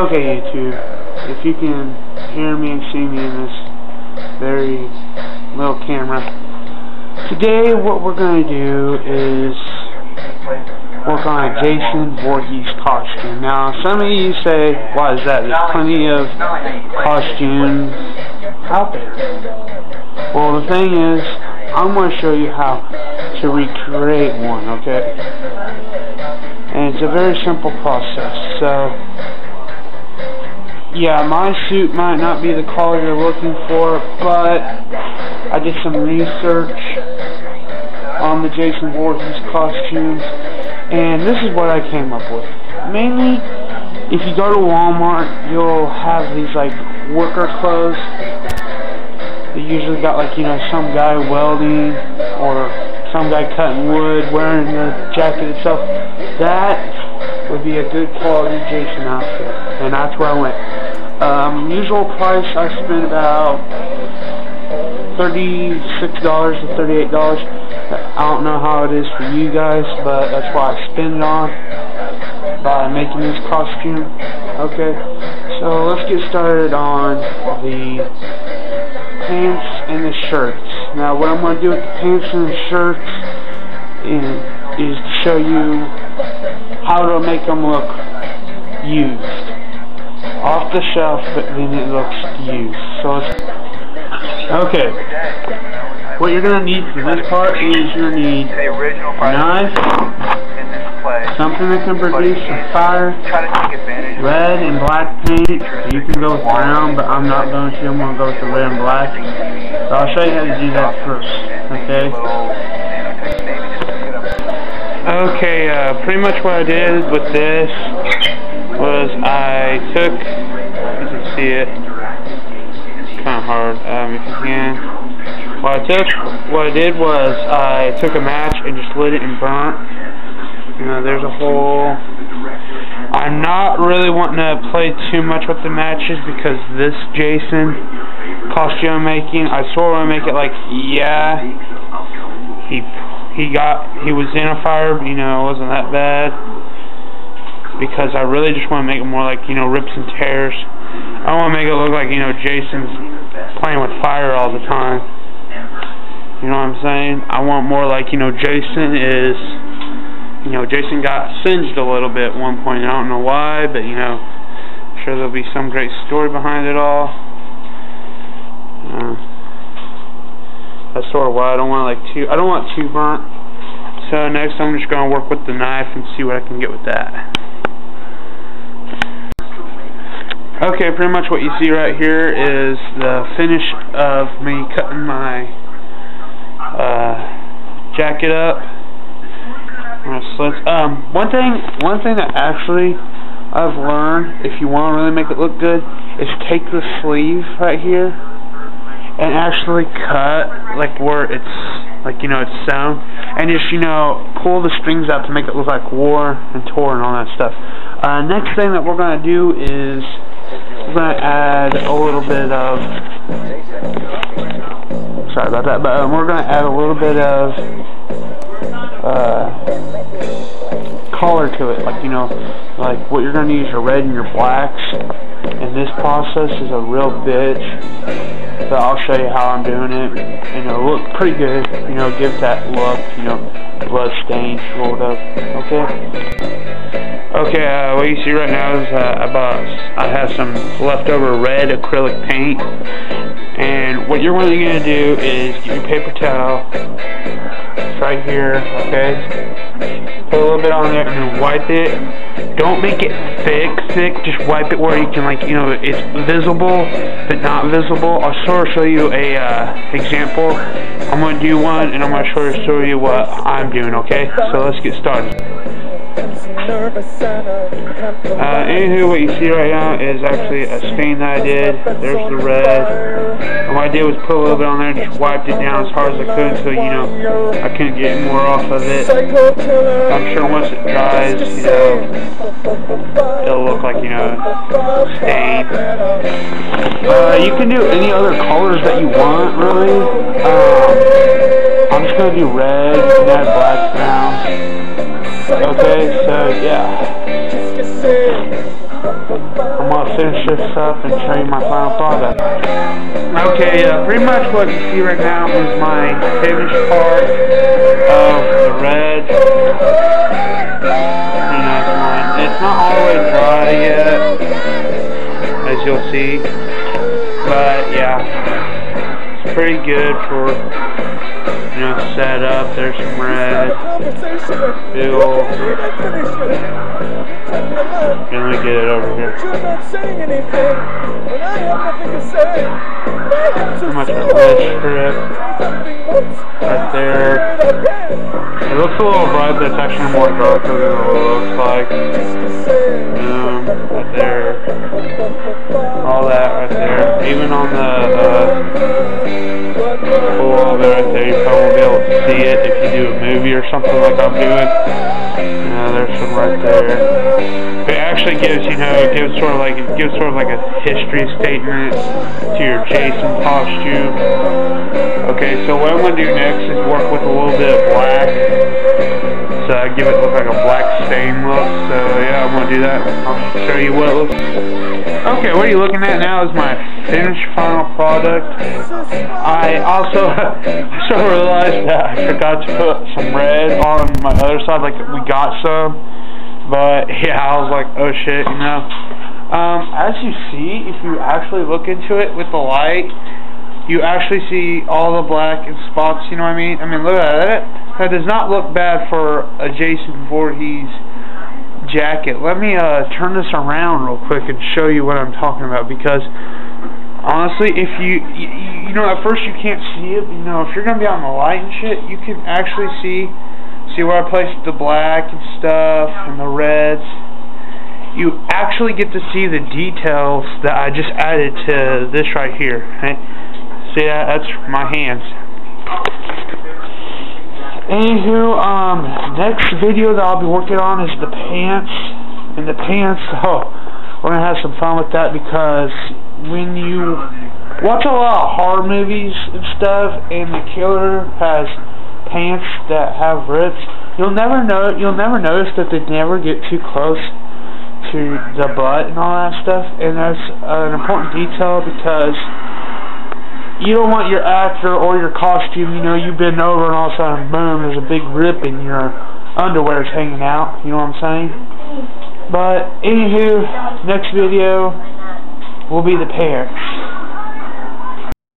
Okay, YouTube, if you can hear me and see me in this very little camera, today what we're going to do is work on a Jason Voorhees costume. Now, some of you say, why is that? There's plenty of costumes out there. Well, the thing is, I'm going to show you how to recreate one, okay? And it's a very simple process. So, yeah, my suit might not be the color you're looking for, but I did some research on the Jason Voorhees costumes, and this is what I came up with. Mainly, if you go to Walmart, you'll have these like worker clothes. They usually got like, you know, some guy welding or some guy cutting wood wearing the jacket itself. That would be a good quality Jason outfit, and that's where I went. Usual price, I spent about $36 to $38. I don't know how it is for you guys, but that's what I spend it on by making this costume. Okay, so let's get started on the pants and the shirts. Now, what I'm going to do with the pants and the shirts is to show you how to make them look used. Off the shelf, but then it looks used. So okay, what you're going to need for this part is you're going to need a knife, something that can produce some fire, red and black paint. You can go with brown, but I'm not going to. I'm going to go with the red and black. So I'll show you how to do that first, okay? Okay, pretty much what I did with this was I took, you can see it, it's kind of hard, if you can. What I did was I took a match and just lit it and burnt. You know, there's a hole. I'm not really wanting to play too much with the matches because this Jason costume I'm making, I sort of want to make it like, yeah, he was in a fire, but you know, it wasn't that bad. Because I really just want to make it more like, you know, rips and tears. I don't want to make it look like, you know, Jason's playing with fire all the time. You know what I'm saying? I want more like, you know, Jason got singed a little bit at one point. I don't know why, but, you know, I'm sure there'll be some great story behind it all. That's sort of why I don't want too burnt. So next I'm just going to work with the knife and see what I can get with that. Okay, pretty much what you see right here is the finish of me cutting my jacket up. Slits. One thing that actually I've learned, if you want to really make it look good, is take the sleeve right here and actually cut like where it's like, you know, it's sewn, and just, you know, pull the strings out to make it look like war and torn and all that stuff. Next thing that we're going to do is we're going to add a little bit of, sorry about that, but we're going to add a little bit of color to it, like, you know, like what you're going to use your red and your blacks, and this process is a real bitch, but I'll show you how I'm doing it, and it'll look pretty good, you know, give that look, you know, blood stained sort of, okay? Okay, what you see right now is I have some leftover red acrylic paint, and what you're really going to do is get your paper towel, it's right here, okay? Put a little bit on there and then wipe it. Don't make it thick, just wipe it where you can, like, you know, it's visible but not visible. I'll sort of show you a example. I'm going to do one and I'm going to show you what I'm doing, okay? So let's get started. Anywho, what you see right now is actually a stain that I did. There's the red. And what I did was put a little bit on there and just wiped it down as hard as I could until, you know, I couldn't get more off of it. I'm sure once it dries, you know, it'll look like, you know, stained. You can do any other colors that you want, really. I'm just going to do red and add black now. Okay, so yeah. I'm going to finish this up and show you my final product. Okay, pretty much what you see right now is my finished part of the red. Pretty nice one. It's not all the way dry yet, as you'll see. But yeah, it's pretty good for, you know, set up. There's some red. Bill. Let me get it over here. Pretty much a red strip right there. It looks a little bright, but it's actually more darker than it looks like. Right there. All that right there. Even on the full of it right there, you probably won't be able to see it if you do a movie or something like I'm doing. There's some right there. It actually gives, you know, it gives sort of like a history statement to your Jason costume. Okay, so what I'm gonna do next is work with a little bit of black. So I give it look like a black stain look. So yeah, I'm gonna do that. I'll show you what it looks like. Okay, what you're looking at now is my finished final product. I also realized that I forgot to put some red on my other side, like we got some. But yeah, I was like, oh shit, you know. As you see, if you actually look into it with the light, you actually see all the black and spots, you know what I mean? I mean, look at it. That does not look bad for a Jason Voorhees jacket. Let me turn this around real quick and show you what I'm talking about, because honestly, if you know, at first you can't see it, you know, if you're gonna be on the light and shit, you can actually see where I placed the black and stuff and the reds. You actually get to see the details that I just added to this right here. Okay? See that? That's my hands. Anywho, next video that I'll be working on is the pants. And the pants, we're gonna have some fun with that, because when you watch a lot of horror movies and stuff, and the killer has pants that have rips, you'll never notice that they never get too close to the butt and all that stuff. And that's an important detail, because you don't want your actor or your costume, you know, you bend over and all of a sudden, boom, there's a big rip and your underwear's hanging out, you know what I'm saying? But, anywho, next video will be the pants.